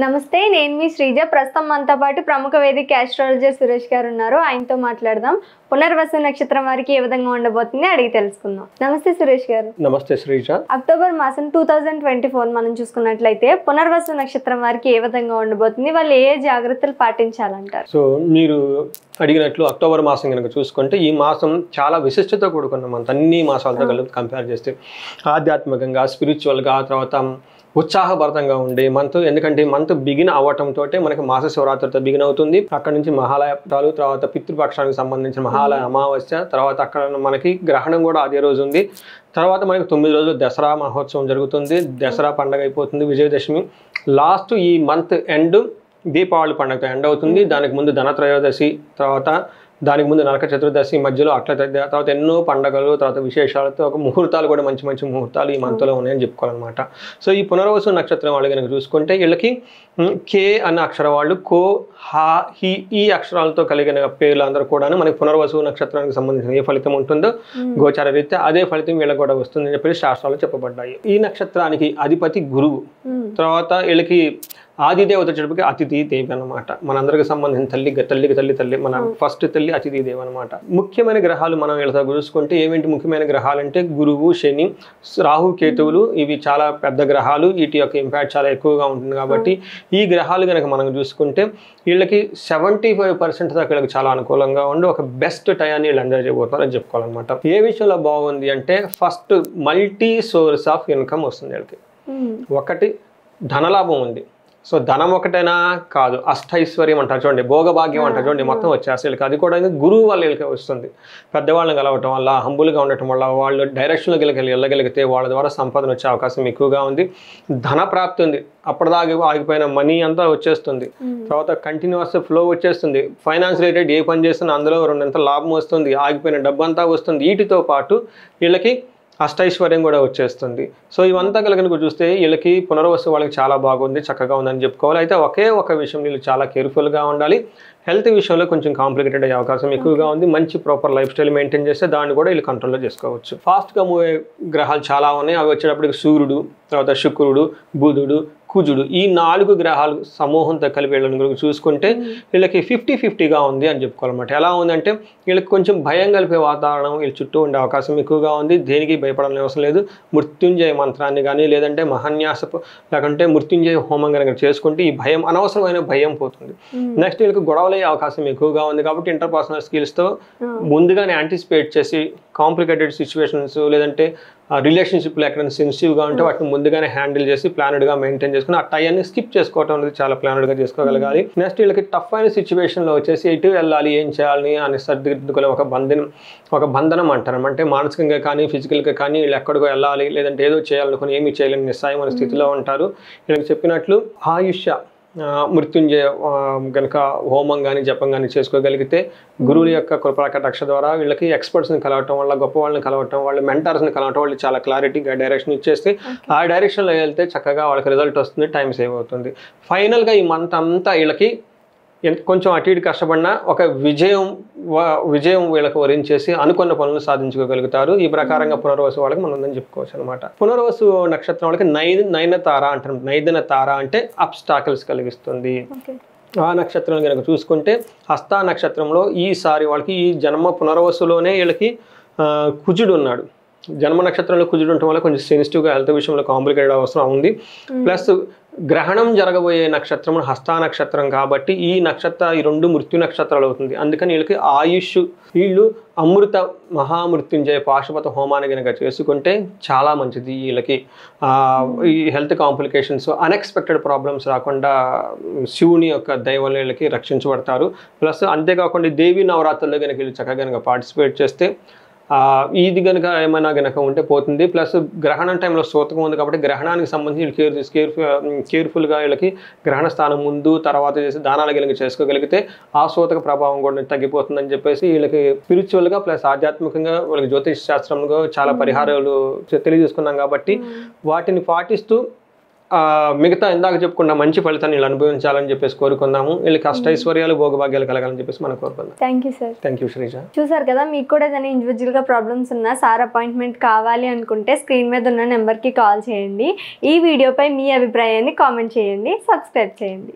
నమస్తే, నేను మీ శ్రీజ. ప్రస్తుతం మనతో పాటు ప్రముఖ వేదిక ఆస్ట్రాలజర్ సురేష్ గారు ఉన్నారు. ఆయనతో మాట్లాడదాం. పునర్వసు నక్షత్రం వారికి ఏ విధంగా ఉండబోతుంది అడిగి తెలుసుకుందాం. నమస్తే సురేష్ గారు. నమస్తే శ్రీజ. అక్టోబర్ మాసం 2024 మనం చూసుకున్నట్లయితే పునర్వసు నక్షత్రం వారికి ఏ విధంగా ఉండబోతుంది, వాళ్ళు ఏ జాగ్రత్తలు పాటించాలంటారు? సో మీరు అడిగినట్లు అక్టోబర్ మాసం కనుక చూసుకుంటే ఈ మాసం చాలా విశిష్టత కూడుకున్న మంత్. అన్ని మాసాలతో కలిపి కంపేర్ చేస్తే ఆధ్యాత్మికంగా, స్పిరిచువల్గా, తర్వాత ఉత్సాహభరితంగా ఉండే మంత్. ఎందుకంటే ఈ మంత్ బిగిన్ అవ్వటంతో మనకి మాస శివరాత్రితో బిగిన్ అవుతుంది. అక్కడ నుంచి మహాలయాలు, తర్వాత పితృపక్షానికి సంబంధించిన మహాలయ అమావాస్య, తర్వాత అక్కడ మనకి గ్రహణం కూడా అదే రోజు ఉంది. తర్వాత మనకి 9 రోజులు దసరా మహోత్సవం జరుగుతుంది. దసరా పండుగ అయిపోతుంది, విజయదశమి. లాస్ట్ ఈ మంత్ ఎండ్ దీపావళి పండుగతో ఎండ్ అవుతుంది. దానికి ముందు ధనత్రయోదశి, తర్వాత దానికి ముందు నరక చతుర్దశి, మధ్యలో అట్ల తర్వాత ఎన్నో పండుగలు, తర్వాత విశేషాలతో ఒక ముహూర్తాలు కూడా మంచి మంచి ముహూర్తాలు ఈ మంత్లో ఉన్నాయని చెప్పుకోవాలన్నమాట. సో ఈ పునర్వసు నక్షత్రం వాళ్ళు కనుక చూసుకుంటే వీళ్ళకి కే అన్న అక్షరం వాళ్ళు, కో, హా, హి, ఈ అక్షరాలతో కలిగిన పేర్లు అందరూ కూడా మనకి పునర్వసు నక్షత్రానికి సంబంధించిన ఏ ఫలితం ఉంటుందో గోచార రీత్యా అదే ఫలితం వీళ్ళకి కూడా వస్తుందని చెప్పి శాస్త్రాలు చెప్పబడ్డాయి. ఈ నక్షత్రానికి అధిపతి గురువు. తర్వాత వీళ్ళకి ఆదిదేవత చెప్పి అతిథి దేవి అనమాట. మనందరికి సంబంధించిన తల్లి మన ఫస్ట్ తల్లి అతిథి దేవి అనమాట. ముఖ్యమైన గ్రహాలు మనం వీళ్ళతో చూసుకుంటే ఏమిటి ముఖ్యమైన గ్రహాలు అంటే గురువు, శని, రాహు, కేతువులు. ఇవి చాలా పెద్ద గ్రహాలు, వీటి యొక్క ఇంపాక్ట్ చాలా ఎక్కువగా ఉంటుంది. కాబట్టి ఈ గ్రహాలు కనుక మనం చూసుకుంటే వీళ్ళకి 75% దాకా వీళ్ళకి చాలా అనుకూలంగా ఉండి ఒక బెస్ట్ టైంని వీళ్ళు ఎంజాయ్ చేయబోతున్నారని చెప్పుకోవాలన్నమాట. ఏ విషయంలో బాగుంది అంటే first multi source of income వస్తుంది వీళ్ళకి. ఒకటి ధనలాభం ఉంది. సో ధనం ఒకటైనా కాదు, అష్టైశ్వర్యం అంటారు చూడండి, భోగభాగ్యం అంటారు చూడండి, మొత్తం వచ్చేస్తే వీళ్ళకి అది కూడా గురువు వల్ల వీళ్ళకి వస్తుంది. పెద్దవాళ్ళని కలవటం వల్ల, హంబుల్గా ఉండటం వల్ల, వాళ్ళు డైరెక్షన్లో వెళ్ళగలిగితే వాళ్ళ ద్వారా సంపాదన వచ్చే అవకాశం ఎక్కువగా ఉంది. ధన ప్రాప్తి ఉంది, అప్పటిదాకా ఆగిపోయిన మనీ అంతా వచ్చేస్తుంది. తర్వాత కంటిన్యూస్ ఫ్లో వచ్చేస్తుంది. ఫైనాన్స్ రిలేటెడ్ ఏ పని చేస్తున్నా అందులో 2 లాభం వస్తుంది, ఆగిపోయిన డబ్బు అంతా వస్తుంది. వీటితో పాటు వీళ్ళకి అష్టైశ్వర్యం కూడా వచ్చేస్తుంది. సో ఇవంతా కనుక చూస్తే వీళ్ళకి పునర్వసు వాళ్ళకి చాలా బాగుంది, చక్కగా ఉందని చెప్పుకోవాలి. అయితే ఒకే ఒక విషయం వీళ్ళు చాలా కేర్ఫుల్గా ఉండాలి. హెల్త్ విషయంలో కొంచెం కాంప్లికేటెడ్ అయ్యే అవకాశం ఎక్కువగా ఉంది. మంచి ప్రాపర్ లైఫ్ స్టైల్ మెయింటైన్ చేస్తే దాన్ని కూడా వీళ్ళు కంట్రోల్లో చేసుకోవచ్చు. ఫాస్ట్గా మూవే గ్రహాలు చాలా ఉన్నాయి. అవి వచ్చేటప్పటికి సూర్యుడు, తర్వాత శుక్రుడు, బుధుడు, కుజుడు, ఈ 4 గ్రహాలు సమూహంతో కలిపి వీళ్ళని గురించి చూసుకుంటే వీళ్ళకి 50-50గా ఉంది అని చెప్పుకోవాలన్నమాట. ఎలా ఉందంటే వీళ్ళకి కొంచెం భయం కలిపే వాతావరణం వీళ్ళ చుట్టూ ఉండే అవకాశం ఎక్కువగా ఉంది. దేనికి భయపడాల్సిన అవసరం లేదు. మృత్యుంజయ మంత్రాన్ని కానీ లేదంటే మహాన్యాసపు లేకుంటే మృత్యుంజయ హోమం కనుక చేసుకుంటే ఈ భయం, అనవసరమైన భయం పోతుంది. నెక్స్ట్ వీళ్ళకి గొడవలయ్యే అవకాశం ఎక్కువగా ఉంది. కాబట్టి ఇంటర్పర్సనల్ స్కిల్స్తో ముందుగానే యాంటిసిపేట్ చేసి కాంప్లికేటెడ్ సిచ్యువేషన్స్ లేదంటే రిలేషన్షిప్లో ఎక్కడైనా సెన్సిటివ్గా ఉంటే వాటిని ముందుగానే హ్యాండిల్ చేసి ప్లానెడ్గా మెయింటైన్ చేసుకుని ఆ టైంని స్కిప్ చేసుకోవడం అనేది చాలా ప్లానెడ్గా చేసుకోగలగాలి. నెక్స్ట్ వీళ్ళకి టఫ్ అయిన సిచ్యువేషన్లో వచ్చేసి ఎటు వెళ్ళాలి, ఏం చేయాలని అని సర్దిద్దుకునే ఒక బంధనం అంటారు. అంటే మానసికంగా కానీ ఫిజికల్గా కానీ వీళ్ళు ఎక్కడికో వెళ్ళాలి లేదంటే ఏదో చేయాలనుకుని ఏమీ చేయలేని నిస్సాయమైన స్థితిలో ఉంటారు. వీళ్ళకి చెప్పినట్లు ఆయుష్య మృత్యుంజయ కనుక హోమం కానీ జపం కానీ చేసుకోగలిగితే గురువుల యొక్క కృపాకటాక్ష ద్వారా వీళ్ళకి ఎక్స్పర్ట్స్ని కలవటం వల్ల, గొప్ప వాళ్ళని కలవటం, వాళ్ళ మెంటర్స్ని కలవటం వాళ్ళు చాలా క్లారిటీగా డైరెక్షన్ ఇచ్చేస్తే ఆ డైరెక్షన్లో వెళ్తే చక్కగా వాళ్ళకి రిజల్ట్ వస్తుంది, టైం సేవ్ అవుతుంది. ఫైనల్గా ఈ మంత్ అంతా వీళ్ళకి కొంచెం అటు ఇటు కష్టపడినా ఒక విజయం వీళ్ళకి వరించేసి అనుకున్న పనులు సాధించుకోగలుగుతారు. ఈ ప్రకారంగా పునర్వసు వాళ్ళకి మనం ఉందని చెప్పుకోవచ్చు అనమాట. పునర్వసు నక్షత్రం వాళ్ళకి నైన తార అంటారు. నైదన తార అంటే అబ్స్టాకిల్స్ కలిగిస్తుంది. ఆ నక్షత్రం కనుక చూసుకుంటే హస్త నక్షత్రంలో ఈసారి వాళ్ళకి ఈ జన్మ పునర్వసులోనే వీళ్ళకి కుజుడు ఉన్నాడు. జన్మ నక్షత్రంలో కుజుడు ఉండటం వల్ల కొంచెం సెన్సిటివ్గా హెల్త్ విషయంలో కాంప్లికేటెడ్ అవసరం ఉంది. ప్లస్ గ్రహణం జరగబోయే నక్షత్రం హస్త నక్షత్రం కాబట్టి ఈ 2 మృత్యు నక్షత్రాలు అవుతుంది. అందుకని వీళ్ళకి ఆయుష్, వీళ్ళు అమృత మహామృత్యుంజయ పాశుపత హోమాన్ని కనుక చేసుకుంటే చాలా మంచిది. వీళ్ళకి ఈ హెల్త్ కాంప్లికేషన్స్, అన్ఎక్స్పెక్టెడ్ ప్రాబ్లమ్స్ రాకుండా శివుని యొక్క దైవం వీళ్ళకి రక్షించబడతారు. ప్లస్ అంతేకాకుండా దేవీ నవరాత్రుల్లో కనుక వీళ్ళు చక్కగా కనుక పార్టిసిపేట్ చేస్తే ఇది కనుక ఏమైనా కనుక ఉంటే పోతుంది. ప్లస్ గ్రహణం టైంలో సూతకం ఉంది కాబట్టి గ్రహణానికి సంబంధించి కేర్ఫుల్గా వీళ్ళకి గ్రహణ స్థానం ముందు తర్వాత చేసి దానాలు కనుక చేసుకోగలిగితే ఆ సూతక ప్రభావం కూడా తగ్గిపోతుందని చెప్పేసి వీళ్ళకి స్పిరిచువల్గా ప్లస్ ఆధ్యాత్మికంగా వీళ్ళకి జ్యోతిష్ శాస్త్రంలో చాలా పరిహారాలు తెలియజేసుకున్నాం. కాబట్టి వాటిని పాటిస్తూ మిగతా ఇందాక చెప్పుకున్న మంచి ఫలితాన్ని వీళ్ళు అనుభవించాలని చెప్పేసి కోరుకుందాము. వీళ్ళకి అష్టైశ్వర్యాలు భోగభాగ్యాలు కలగాలని చెప్పేసి మనం కోరుకుందాం. Thank you sir. Thank you Sreeja. చూసారు కదా, మీకు కూడా ఏదైనా ఇండివిజువల్గా ప్రాబ్లమ్స్ ఉన్నా సార్ అపాయింట్మెంట్ కావాలి అనుకుంటే స్క్రీన్ మీద ఉన్న నెంబర్కి కాల్ చేయండి. ఈ వీడియోపై మీ అభిప్రాయాన్ని కామెంట్ చేయండి, సబ్స్క్రైబ్ చేయండి.